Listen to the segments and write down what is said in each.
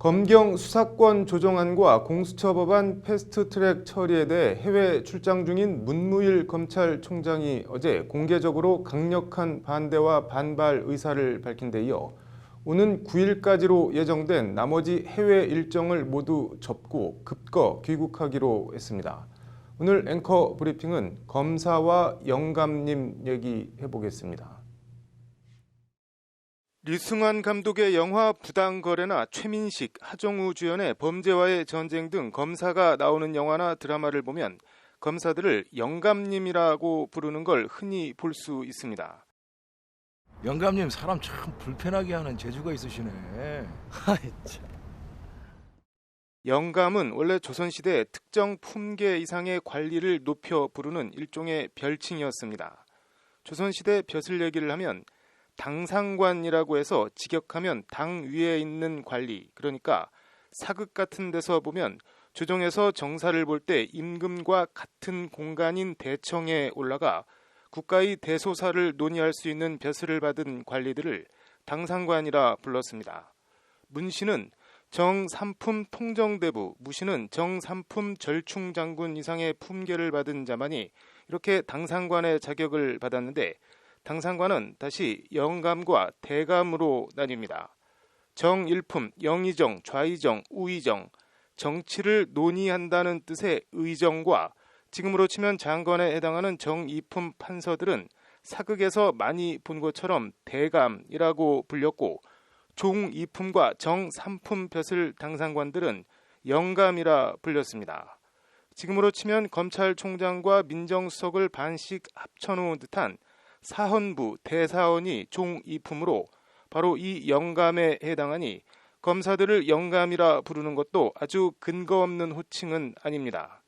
검경 수사권 조정안과 공수처 법안 패스트트랙 처리에 대해 해외 출장 중인 문무일 검찰총장이 어제 공개적으로 강력한 반대와 반발 의사를 밝힌 데 이어 오는 9일까지로 예정된 나머지 해외 일정을 모두 접고 급거 귀국하기로 했습니다. 오늘 앵커 브리핑은 검사와 영감님 얘기해보겠습니다. 류승환 감독의 영화 부당거래나 최민식, 하정우 주연의 범죄와의 전쟁 등 검사가 나오는 영화나 드라마를 보면 검사들을 영감님이라고 부르는 걸 흔히 볼 수 있습니다. 영감님 사람 참 불편하게 하는 재주가 있으시네. 아이 참. 영감은 원래 조선시대 특정 품계 이상의 관리를 높여 부르는 일종의 별칭이었습니다. 조선시대 벼슬 얘기를 하면 당상관이라고 해서 직역하면 당 위에 있는 관리, 그러니까 사극 같은 데서 보면 조정에서 정사를 볼 때 임금과 같은 공간인 대청에 올라가 국가의 대소사를 논의할 수 있는 벼슬을 받은 관리들을 당상관이라 불렀습니다. 문씨는 정삼품 통정대부, 무씨는 정삼품 절충장군 이상의 품계를 받은 자만이 이렇게 당상관의 자격을 받았는데 당상관은 다시 영감과 대감으로 나뉩니다. 정일품, 영의정, 좌의정, 우의정, 정치를 논의한다는 뜻의 의정과 지금으로 치면 장관에 해당하는 정이품 판서들은 사극에서 많이 본 것처럼 대감이라고 불렸고 종이품과 정삼품 벼슬 당상관들은 영감이라 불렸습니다. 지금으로 치면 검찰총장과 민정수석을 반씩 합쳐놓은 듯한 사헌부, 대사원이 종이품으로 바로 이 영감에 해당하니 검사들을 영감이라 부르는 것도 아주 근거 없는 호칭은 아닙니다.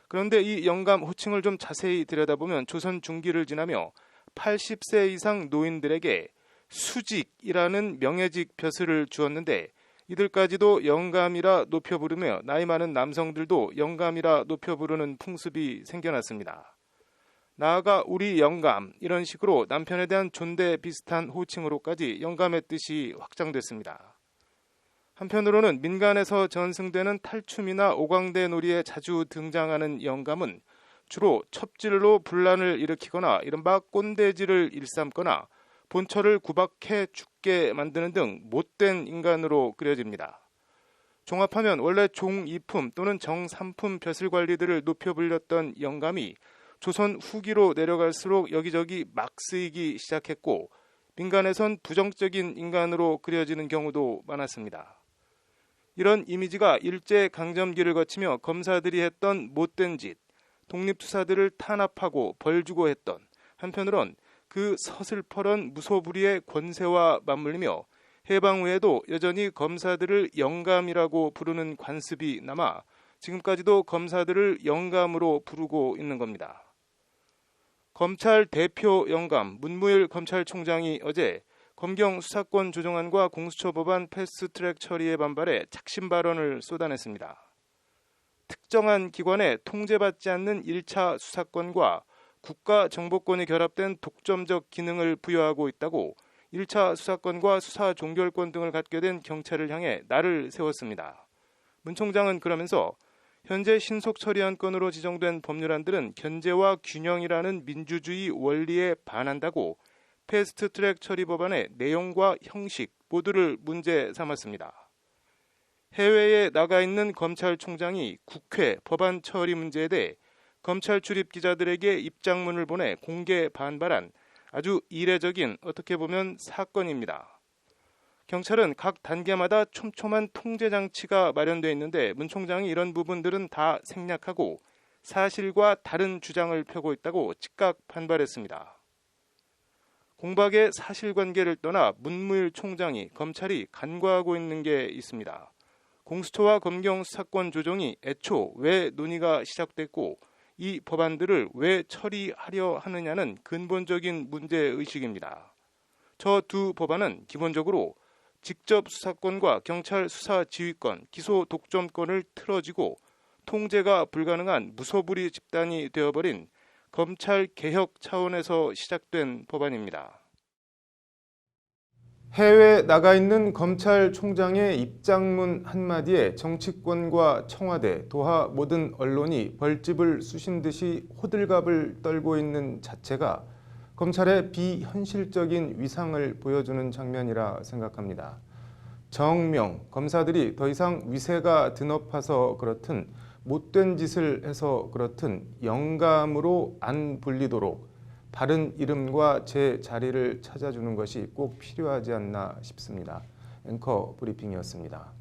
그런데 이 영감 호칭을 좀 자세히 들여다보면 조선 중기를 지나며 80세 이상 노인들에게 수직이라는 명예직 벼슬을 주었는데 이들까지도 영감이라 높여 부르며 나이 많은 남성들도 영감이라 높여 부르는 풍습이 생겨났습니다. 나아가 우리 영감 이런 식으로 남편에 대한 존대 비슷한 호칭으로까지 영감의 뜻이 확장됐습니다. 한편으로는 민간에서 전승되는 탈춤이나 오광대 놀이에 자주 등장하는 영감은 주로 첩질로 분란을 일으키거나 이른바 꼰대질을 일삼거나 본처를 구박해 죽게 만드는 등 못된 인간으로 그려집니다. 종합하면 원래 종이품 또는 정삼품 벼슬 관리들을 높여 불렸던 영감이 조선 후기로 내려갈수록 여기저기 막 쓰이기 시작했고 민간에선 부정적인 인간으로 그려지는 경우도 많았습니다. 이런 이미지가 일제강점기를 거치며 검사들이 했던 못된 짓, 독립투사들을 탄압하고 벌 주고 했던 한편으론 그 서슬퍼런 무소불위의 권세와 맞물리며 해방 후에도 여전히 검사들을 영감이라고 부르는 관습이 남아 지금까지도 검사들을 영감으로 부르고 있는 겁니다. 검찰 대표 영감 문무일 검찰총장이 어제 검경 수사권 조정안과 공수처 법안 패스트트랙 처리에 반발해 착심 발언을 쏟아냈습니다. 특정한 기관에 통제받지 않는 1차 수사권과 국가 정보권이 결합된 독점적 기능을 부여하고 있다고 1차 수사권과 수사 종결권 등을 갖게 된 경찰을 향해 날을 세웠습니다. 문 총장은 그러면서 현재 신속 처리 안건으로 지정된 법률안들은 견제와 균형이라는 민주주의 원리에 반한다고 패스트트랙 처리 법안의 내용과 형식 모두를 문제 삼았습니다. 해외에 나가 있는 검찰총장이 국회 법안 처리 문제에 대해 검찰 출입 기자들에게 입장문을 보내 공개 반발한 아주 이례적인 어떻게 보면 사건입니다. 경찰은 각 단계마다 촘촘한 통제 장치가 마련되어 있는데 문 총장이 이런 부분들은 다 생략하고 사실과 다른 주장을 펴고 있다고 즉각 반발했습니다. 공박의 사실관계를 떠나 문무일 총장이 검찰이 간과하고 있는 게 있습니다. 공수처와 검경 수사권 조정이 애초 왜 논의가 시작됐고 이 법안들을 왜 처리하려 하느냐는 근본적인 문제의식입니다. 저 두 법안은 기본적으로 직접 수사권과 경찰 수사 지휘권, 기소 독점권을 틀어지고 통제가 불가능한 무소불위 집단이 되어버린 검찰 개혁 차원에서 시작된 법안입니다. 해외 나가 있는 검찰총장의 입장문 한마디에 정치권과 청와대, 도하 모든 언론이 벌집을 쑤신 듯이 호들갑을 떨고 있는 자체가 검찰의 비현실적인 위상을 보여주는 장면이라 생각합니다. 정명, 검사들이 더 이상 위세가 드높아서 그렇든 못된 짓을 해서 그렇든 영감으로 안 불리도록 바른 이름과 제 자리를 찾아주는 것이 꼭 필요하지 않나 싶습니다. 앵커 브리핑이었습니다.